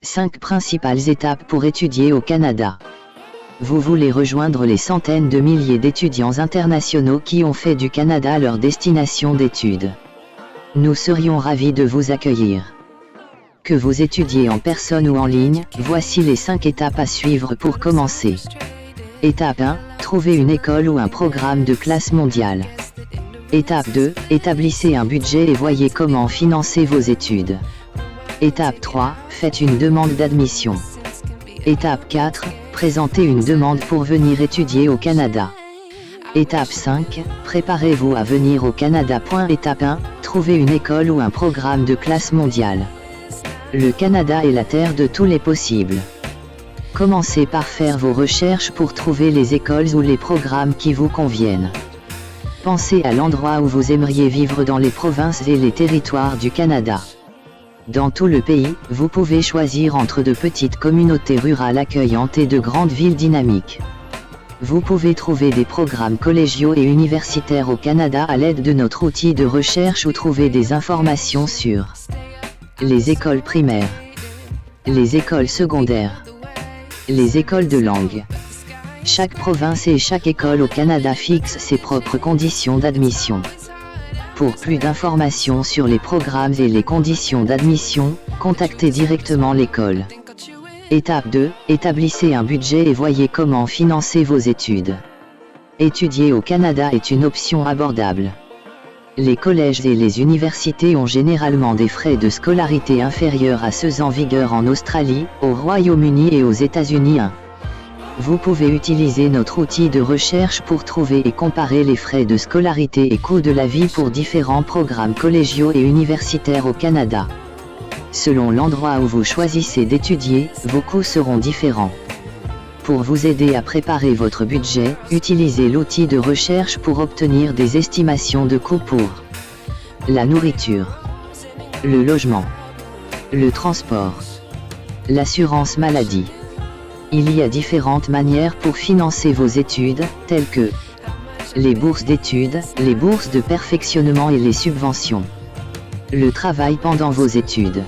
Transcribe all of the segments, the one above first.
5 principales étapes pour étudier au Canada. Vous voulez rejoindre les centaines de milliers d'étudiants internationaux qui ont fait du Canada leur destination d'études. Nous serions ravis de vous accueillir. Que vous étudiez en personne ou en ligne, voici les 5 étapes à suivre pour commencer. Étape 1, trouvez une école ou un programme de classe mondiale. Étape 2, établissez un budget et voyez comment financer vos études. Étape 3, faites une demande d'admission. Étape 4, présentez une demande pour venir étudier au Canada. Étape 5, préparez-vous à venir au Canada. Étape 1, trouvez une école ou un programme de classe mondiale. Le Canada est la terre de tous les possibles. Commencez par faire vos recherches pour trouver les écoles ou les programmes qui vous conviennent. Pensez à l'endroit où vous aimeriez vivre dans les provinces et les territoires du Canada. Dans tout le pays, vous pouvez choisir entre de petites communautés rurales accueillantes et de grandes villes dynamiques. Vous pouvez trouver des programmes collégiaux et universitaires au Canada à l'aide de notre outil de recherche ou trouver des informations sur les écoles primaires, les écoles secondaires, les écoles de langue. Chaque province et chaque école au Canada fixe ses propres conditions d'admission. Pour plus d'informations sur les programmes et les conditions d'admission, contactez directement l'école. Étape 2, établissez un budget et voyez comment financer vos études. Étudier au Canada est une option abordable. Les collèges et les universités ont généralement des frais de scolarité inférieurs à ceux en vigueur en Australie, au Royaume-Uni et aux États-Unis. Vous pouvez utiliser notre outil de recherche pour trouver et comparer les frais de scolarité et coûts de la vie pour différents programmes collégiaux et universitaires au Canada. Selon l'endroit où vous choisissez d'étudier, vos coûts seront différents. Pour vous aider à préparer votre budget, utilisez l'outil de recherche pour obtenir des estimations de coûts pour la nourriture, le logement, le transport, l'assurance maladie. Il y a différentes manières pour financer vos études, telles que les bourses d'études, les bourses de perfectionnement et les subventions. Le travail pendant vos études.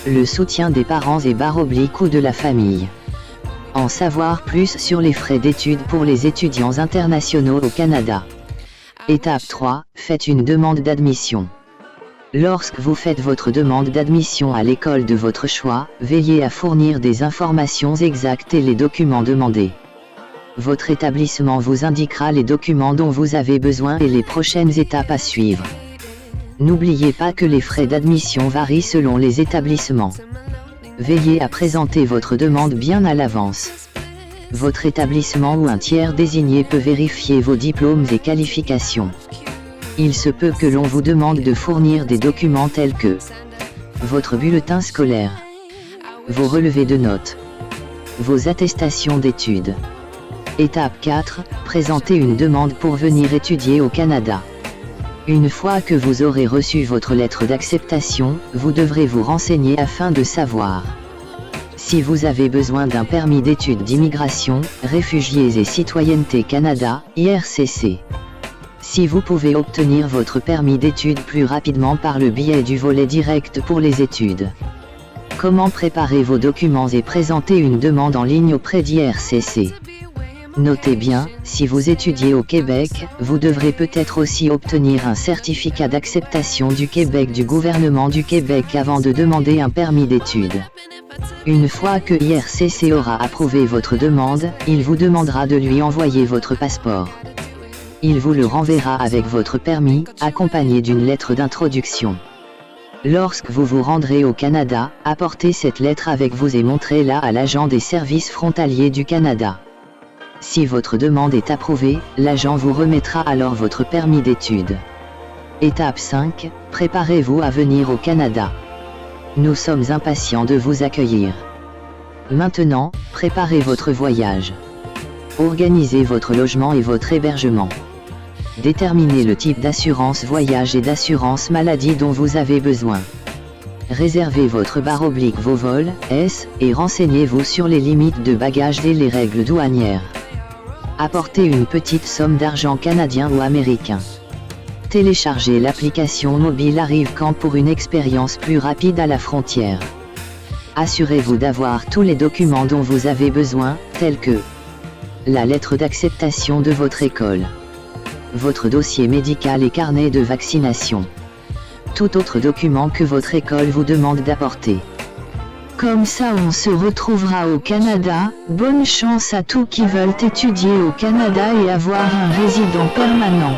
Le soutien des parents et / ou de la famille. En savoir plus sur les frais d'études pour les étudiants internationaux au Canada. Étape 3, faites une demande d'admission. Lorsque vous faites votre demande d'admission à l'école de votre choix, veillez à fournir des informations exactes et les documents demandés. Votre établissement vous indiquera les documents dont vous avez besoin et les prochaines étapes à suivre. N'oubliez pas que les frais d'admission varient selon les établissements. Veillez à présenter votre demande bien à l'avance. Votre établissement ou un tiers désigné peut vérifier vos diplômes et qualifications. Il se peut que l'on vous demande de fournir des documents tels que votre bulletin scolaire, vos relevés de notes, vos attestations d'études. Étape 4, présentez une demande pour venir étudier au Canada. Une fois que vous aurez reçu votre lettre d'acceptation, vous devrez vous renseigner afin de savoir si vous avez besoin d'un permis d'études d'immigration, réfugiés et citoyenneté Canada, IRCC. Si vous pouvez obtenir votre permis d'études plus rapidement par le biais du volet direct pour les études. Comment préparer vos documents et présenter une demande en ligne auprès d'IRCC. Notez bien, si vous étudiez au Québec, vous devrez peut-être aussi obtenir un certificat d'acceptation du Québec du gouvernement du Québec avant de demander un permis d'études. Une fois que IRCC aura approuvé votre demande, il vous demandera de lui envoyer votre passeport. Il vous le renverra avec votre permis, accompagné d'une lettre d'introduction. Lorsque vous vous rendrez au Canada, apportez cette lettre avec vous et montrez-la à l'agent des services frontaliers du Canada. Si votre demande est approuvée, l'agent vous remettra alors votre permis d'études. Étape 5, préparez-vous à venir au Canada. Nous sommes impatients de vous accueillir. Maintenant, préparez votre voyage. Organisez votre logement et votre hébergement. Déterminez le type d'assurance voyage et d'assurance maladie dont vous avez besoin. Réservez votre / vos vols, et renseignez-vous sur les limites de bagages et les règles douanières. Apportez une petite somme d'argent canadien ou américain. Téléchargez l'application mobile ArriveCamp pour une expérience plus rapide à la frontière. Assurez-vous d'avoir tous les documents dont vous avez besoin, tels que la lettre d'acceptation de votre école, votre dossier médical et carnet de vaccination, tout autre document que votre école vous demande d'apporter. Comme ça on se retrouvera au Canada. Bonne chance à tous qui veulent étudier au Canada et avoir un résident permanent.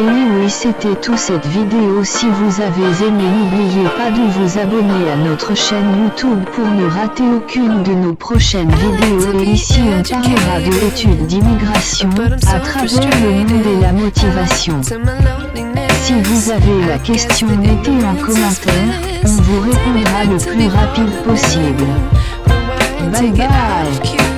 Et oui, c'était tout cette vidéo. Si vous avez aimé, n'oubliez pas de vous abonner à notre chaîne YouTube pour ne rater aucune de nos prochaines vidéos. Et ici on parlera de l'étude d'immigration, à travers le monde et la motivation. Si vous avez la question, mettez en commentaire, on vous répondra le plus rapide possible. Bye bye.